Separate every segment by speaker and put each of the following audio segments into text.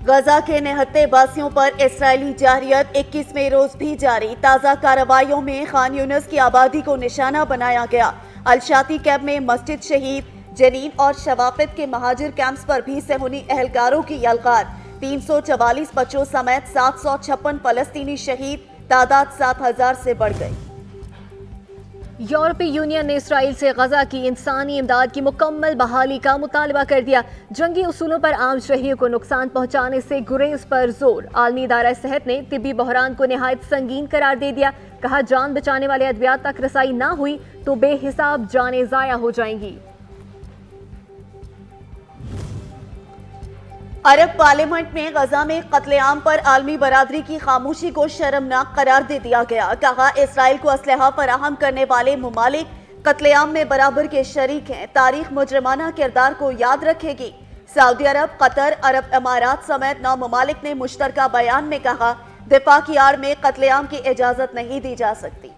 Speaker 1: गजा के निहत्ते बासियों पर इसराइली जारियत 21वें रोज भी जारी। ताज़ा कार्रवाइयों में खान यूनिस की आबादी को निशाना बनाया गया। अलशाती कैंप में मस्जिद शहीद, जनीन और शवाफिद के महाजिर कैंप्स पर भी सेहूनी एहलकारों की यलगार। 344 बच्चों समेत 756 फलस्तीनी शहीद, तादाद 7000 से बढ़ गई।
Speaker 2: यूरोपीय यूनियन ने इसराइल से गजा की इंसानी इमदाद की मुकम्मल बहाली का मुतालबा कर दिया। जंगी उसूलों पर आम शहरियों को नुकसान पहुंचाने से गुरेज पर जोर। आलमी इदारा सेहत ने तिब्बी बहरान को निहायत संगीन करार दे दिया। कहा, जान बचाने वाले अद्वियात तक रसाई ना हुई तो बेहिसाब जानें जाया हो जाएंगी।
Speaker 1: अरब पार्लियामेंट में गजा में कत्लेआम पर आलमी बरादरी की खामोशी को शर्मनाक करार दे दिया गया। कहा, इसराइल को असलहा फराहम करने वाले मुमालिक कत्लेआम में बराबर के शरीक हैं। तारीख मुजरमाना किरदार को याद रखेगी। सऊदी अरब, कतर, अरब अमारात समेत 9 ममालिक ने मुश्तरका बयान में कहा, दिफा की आड़ में कत्लेआम की इजाजत नहीं दी जा सकती।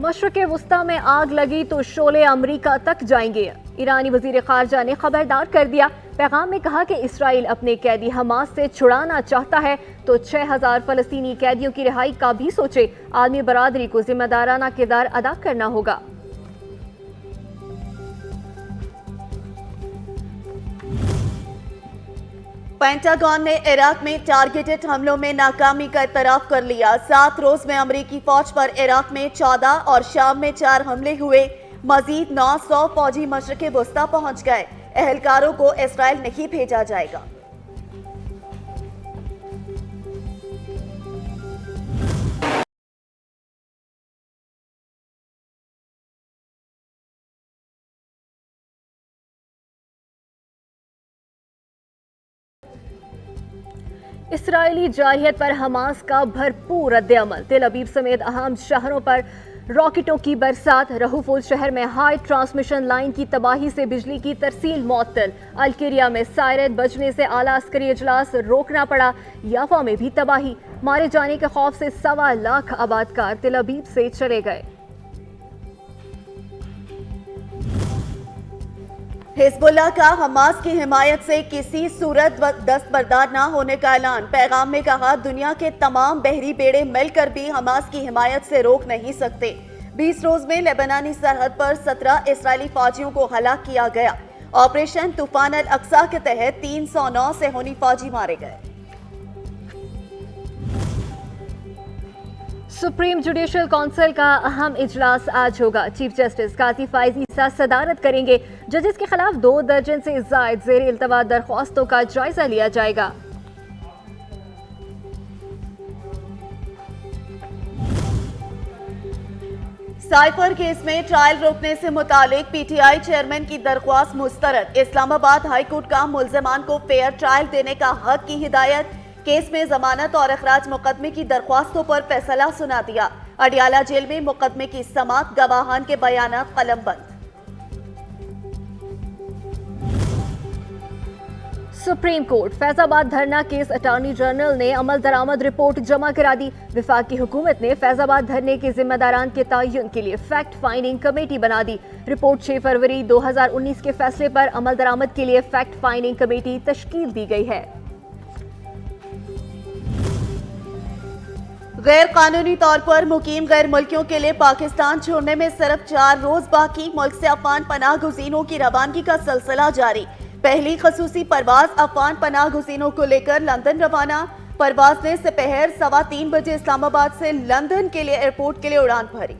Speaker 2: मशरक़े वुस्ता में आग लगी तो शोले अमरीका तक जाएंगे। ईरानी वजीर खारजा ने खबरदार कर दिया। पैगाम में कहा कि इसराइल अपने कैदी हमास से छुड़ाना चाहता है तो 6000 फलस्तीनी कैदियों की रिहाई का भी सोचे। आलमी बरादरी को जिम्मेदाराना किरदार अदा करना होगा।
Speaker 1: पेंटागन ने इराक में टारगेटेड हमलों में नाकामी का इतराफ कर लिया। 7 रोज में अमरीकी फौज पर इराक में 14 और शाम में 4 हमले हुए। मजीद 900 फौजी मशरक़े वुस्ता पहुंच गए। एहलकारों को इसराइल नहीं भेजा जाएगा।
Speaker 2: इसराइली जारहियत पर हमास का भरपूर रद्द-ए-अमल। तेल अवीव समेत अहम शहरों पर रॉकेटों की बरसात। रहूफुल शहर में हाई ट्रांसमिशन लाइन की तबाही से बिजली की तरसील मुअत्तल। अलकेरिया में सायरन बजने से आला अस्करी इजलास रोकना पड़ा। याफा में भी तबाही। मारे जाने के खौफ से 1.25 लाख आबादकार तेल अवीव से चले गए।
Speaker 1: हिजबुल्लाह का हमास की हिमायत से किसी सूरत दस्तबरदार न होने का ऐलान। पैगाम में कहा, दुनिया के तमाम बहरी बेड़े मिलकर भी हमास की हिमायत से रोक नहीं सकते। 20 रोज में लेबनानी सरहद पर 17 इसराइली फौजियों को हलाक किया गया। ऑपरेशन तूफान अल अक्सा के तहत 309 सेहूनी फौजी मारे गए।
Speaker 2: सुप्रीम जुडिशल काउंसिल का अहम इजलास आज होगा। चीफ जस्टिस काजी फाइज ईसा सदारत करेंगे। जजेस के खिलाफ 2 दर्जन से जायद ज़ेर इल्तवा दरख्वास्तों का जायजा लिया जाएगा।
Speaker 1: साइफर केस में ट्रायल रोकने से मुतालिक पीटीआई चेयरमैन की दरख्वास्त मुस्तरद। इस्लामाबाद हाई कोर्ट का मुल्जिमान को फेयर ट्रायल देने का हक की हिदायत। केस में जमानत और अखराज मुकदमे की दरख्वास्तों पर फैसला सुना दिया। अडियाला जेल में मुकदमे की समाअत, गवाहान के बयानात कलमबंद।
Speaker 2: सुप्रीम कोर्ट फैजाबाद धरना केस अटॉर्नी जनरल ने अमल दरामद रिपोर्ट जमा करा दी। विफाक की हुकूमत ने फैजाबाद धरने के जिम्मेदारान के तयन के लिए फैक्ट फाइंडिंग कमेटी बना दी। रिपोर्ट 6 फरवरी 2019 के फैसले पर अमल दरामद के लिए फैक्ट फाइंडिंग कमेटी तश्कील दी गई है।
Speaker 1: गैर कानूनी तौर पर मुकीम गैर मुल्कियों के लिए पाकिस्तान छोड़ने में सिर्फ 4 रोज बाकी। मुल्क से अफगान पनाह गुज़ीनों की रवानगी का सिलसिला जारी। पहली खसूसी परवाज अफगान पनाह गुज़ीनों को लेकर लंदन रवाना। परवाज ने दोपहर 3:15 बजे इस्लामाबाद से लंदन के लिए एयरपोर्ट के लिए उड़ान भरी।